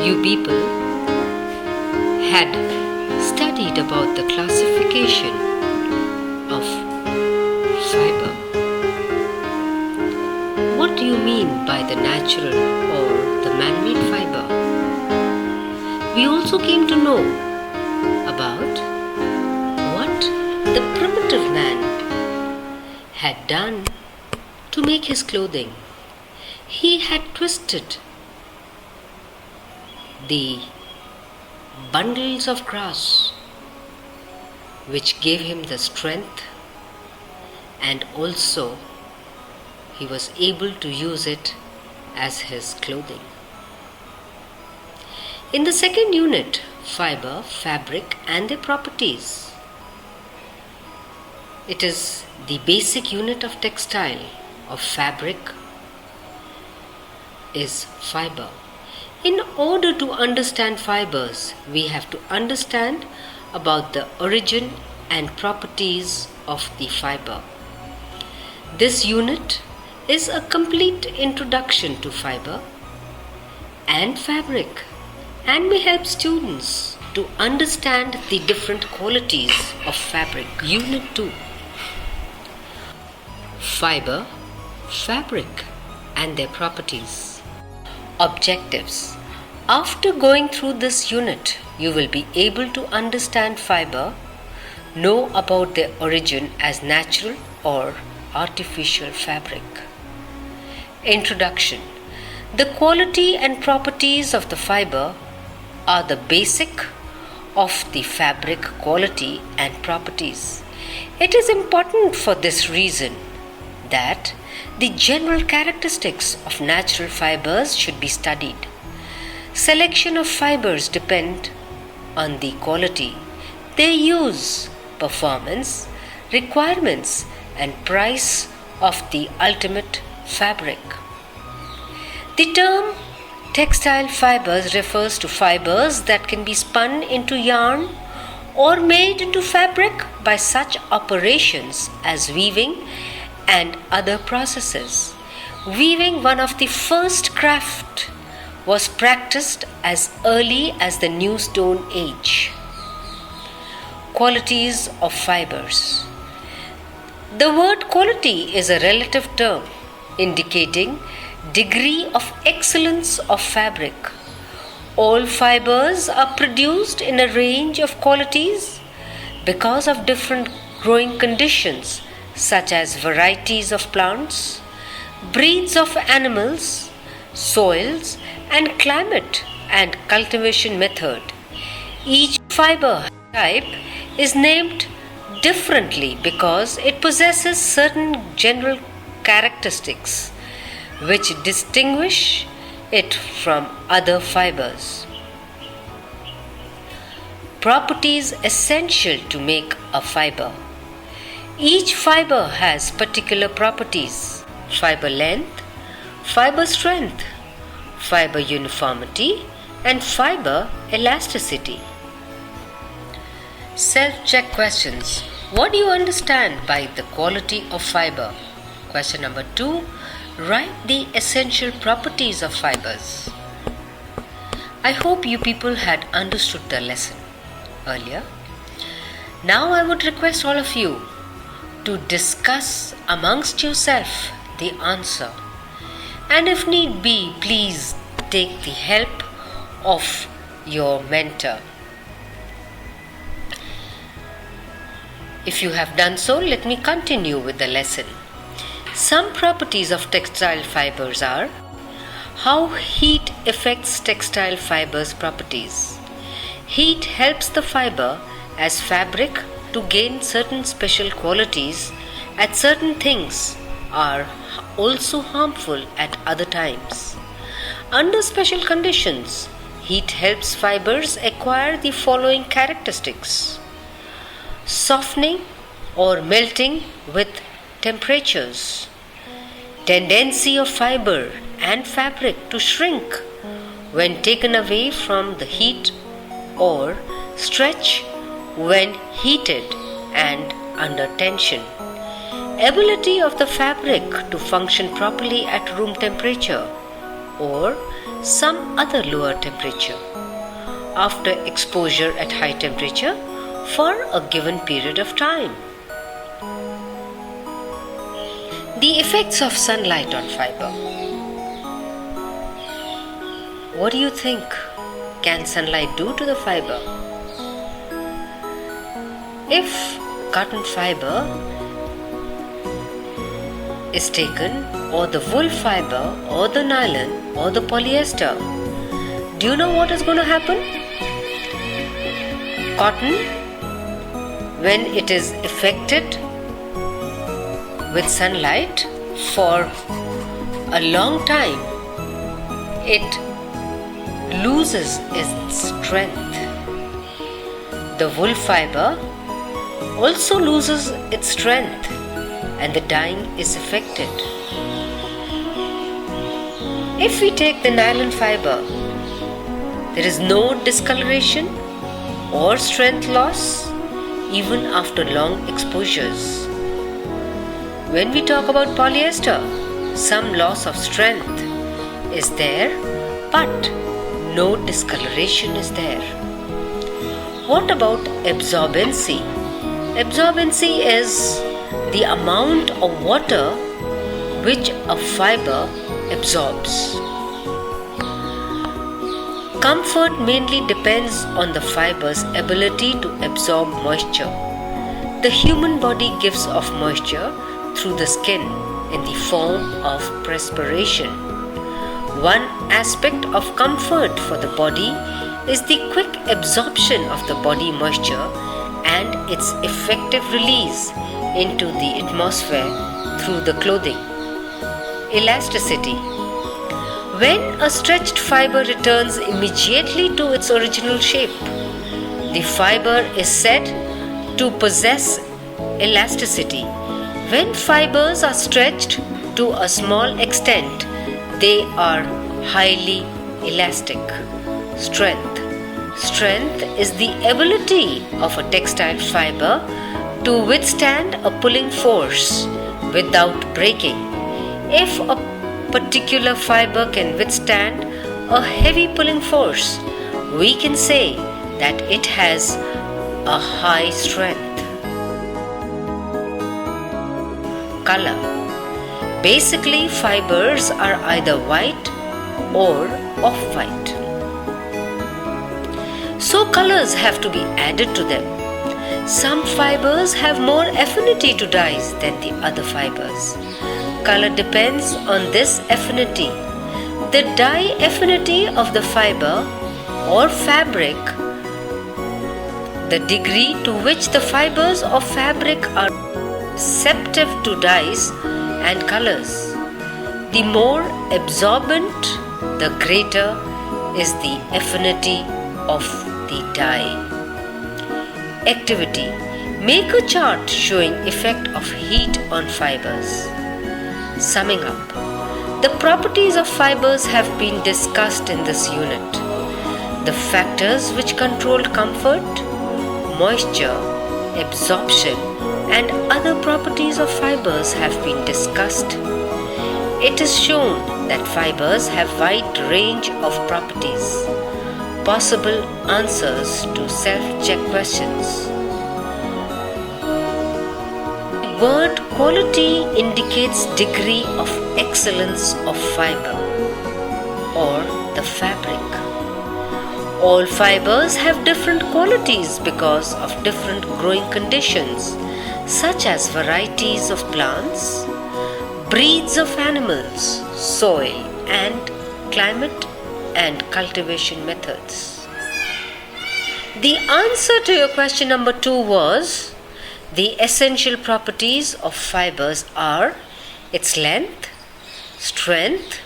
you people had studied about the classification of fiber. What do you mean by the natural or the man-made fiber? We also came to know about what the primitive man had done to make his clothing. He had twisted the bundles of grass which gave him the strength, and also he was able to use it as his clothing. In the second unit, fiber, fabric and their properties, it is the basic unit of textile of fabric is fiber. In order to understand fibers, we have to understand about the origin and properties of the fiber. This unit is a complete introduction to fiber and fabric and may help students to understand the different qualities of fabric. Unit 2. Fiber, fabric and their properties. Objectives. After going through this unit, you will be able to understand fiber, know about their origin as natural or artificial fabric. Introduction. The quality and properties of the fiber are the basic of the fabric quality and properties. It is important for this reason that the general characteristics of natural fibers should be studied. Selection of fibers depend on the quality, their use, performance, requirements and price of the ultimate fabric. The term textile fibers refers to fibers that can be spun into yarn or made into fabric by such operations as weaving and other processes. Weaving, one of the first craft, was practiced as early as the New Stone Age. Qualities of fibers. The word quality is a relative term indicating degree of excellence of fabric. All fibers are produced in a range of qualities because of different growing conditions such as varieties of plants, breeds of animals, soils and climate and cultivation method. Each fiber type is named differently because it possesses certain general characteristics which distinguish it from other fibers. Properties essential to make a fiber. Each fiber has particular properties: fiber length, fiber strength, fiber uniformity, and fiber elasticity. Self-check questions. What do you understand by the quality of fiber? Question number 2. Write the essential properties of fibers. I hope you people had understood the lesson earlier. Now I would request all of you to discuss amongst yourself the answer, and if need be, please take the help of your mentor. If you have done so, let me continue with the lesson. Some properties of textile fibers are: how heat affects textile fibers' properties. Heat helps the fiber as fabric to gain certain special qualities at certain things are also harmful at other times. Under special conditions, heat helps fibers acquire the following characteristics: softening or melting with temperatures, tendency of fiber and fabric to shrink when taken away from the heat, or stretch when heated and under tension. Ability of the fabric to function properly at room temperature, or some other lower temperature after exposure at high temperature for a given period of time. The effects of sunlight on fiber. What do you think can sunlight do to the fiber? If cotton fiber is taken, or the wool fiber, or the nylon, or the polyester, do you know what is going to happen? Cotton, when it is affected with sunlight for a long time, it loses its strength. The wool fiber also loses its strength and the dyeing is affected. If we take the nylon fiber, there is no discoloration or strength loss even after long exposures. When we talk about polyester, some loss of strength is there, but no discoloration is there. What about absorbency? Absorbency is the amount of water which a fiber absorbs. Comfort mainly depends on the fiber's ability to absorb moisture. The human body gives off moisture through the skin in the form of perspiration. One aspect of comfort for the body is the quick absorption of the body moisture and its effective release into the atmosphere through the clothing. Elasticity. When a stretched fiber returns immediately to its original shape, the fiber is said to possess elasticity. When fibers are stretched to a small extent, they are highly elastic. Strength. Strength is the ability of a textile fiber to withstand a pulling force without breaking. If a particular fiber can withstand a heavy pulling force, we can say that it has a high strength. Color. Basically, fibers are either white or off-white. So colors have to be added to them. Some fibers have more affinity to dyes than the other fibers. Color depends on this affinity. The dye affinity of the fiber or fabric, the degree to which the fibers of fabric are receptive to dyes and colors. The more absorbent, the greater is the affinity of the dye. Activity. Make a chart showing effect of heat on fibers. Summing up, the properties of fibers have been discussed in this unit. The factors which control comfort, moisture, absorption, and other properties of fibers have been discussed. It is shown that fibers have wide range of properties. Possible answers to self-check questions. The word quality indicates degree of excellence of fiber or the fabric. All fibers have different qualities because of different growing conditions, such as varieties of plants, breeds of animals, soil and climate, and cultivation methods. The answer to your question number 2 was, the essential properties of fibers are its length, strength,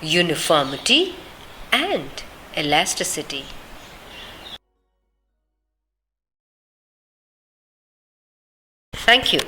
uniformity, and elasticity. Thank you.